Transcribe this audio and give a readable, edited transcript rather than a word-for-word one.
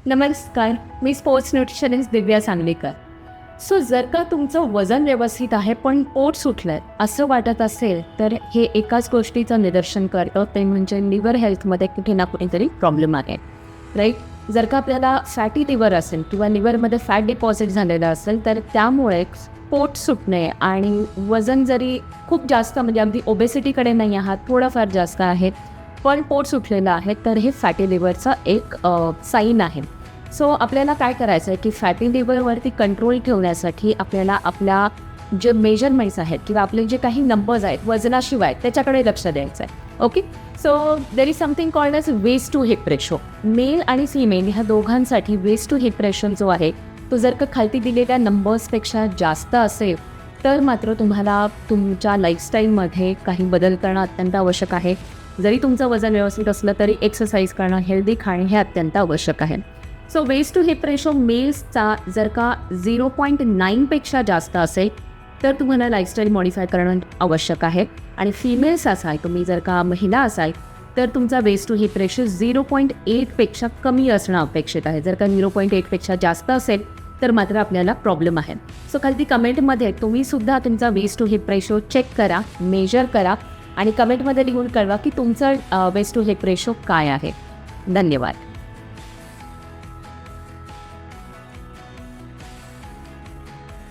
नमस्कार, मी sports nutritionist दिव्या Sanglikar. So जर का तुमचं वजन व्यवस्थित आहे पण पोट सुटलं आहे असं वाटत असेल तर हे एकाच गोष्टीचं निदर्शन करतं, ते म्हणजे लिव्हर हेल्थमध्ये कुठे ना कुठेतरी प्रॉब्लेम आहे, राईट. जर का आपल्याला फॅटी लिव्हर असेल किंवा लिव्हरमध्ये फॅट डिपॉझिट झालेलं असेल तर त्यामुळे पोट सुटणे आणि वजन जरी खूप जास्त म्हणजे अगदी ओबेसिटीकडे नाही आहात, थोडंफार जास्त आहे पण पोट सुटलेलं आहे, तर हे फॅटी लिव्हरचा एक साईन आहे. सो आपल्याला काय करायचं आहे की फॅटी लिव्हरवरती कंट्रोल ठेवण्यासाठी आपल्याला आपल्या जे मेजरमेंट्स आहेत किंवा आपले जे काही नंबर्स आहेत वजनाशिवाय त्याच्याकडे लक्ष द्यायचं आहे. Okay, so there is something called as waist to hip ratio. Male आणि फिमेल ह्या दोघांसाठी वेस्ट टू हिप रेशो जो आहे तो जर का खालती दिलेल्या नंबर्सपेक्षा जास्त असेल तर मात्र तुम्हाला तुमच्या लाईफस्टाईलमध्ये काही बदल करणं अत्यंत आवश्यक आहे. जरी तुमचं वजन व्यवस्थित असलं तरी एक्सरसाइज करणं, हेल्दी खाणे हे अत्यंत आवश्यक आहे. So waist to hip ratio मेल्सचा जर का 0.9पेक्षा जास्त असेल तर तुम्हाला लाईफस्टाईल मॉडिफाय करणं आवश्यक आहे. आणि फिमेल्स असाल, तुम्ही जर का महिला असाल तर तुमचा वेस्ट टू हिप रेशो 0.8पेक्षा कमी असणं अपेक्षित आहे. जर का 0.8पेक्षा जास्त असेल तर मात्र आपल्याला प्रॉब्लेम आहे. सो खाली कमेंटमध्ये तुम्हीसुद्धा तुमचा waist to hip ratio check करा, मेजर करा आणि कमेंटमध्ये लिहून कळवा की तुमचा वेस्ट टू हिप रेशो काय आहे. धन्यवाद.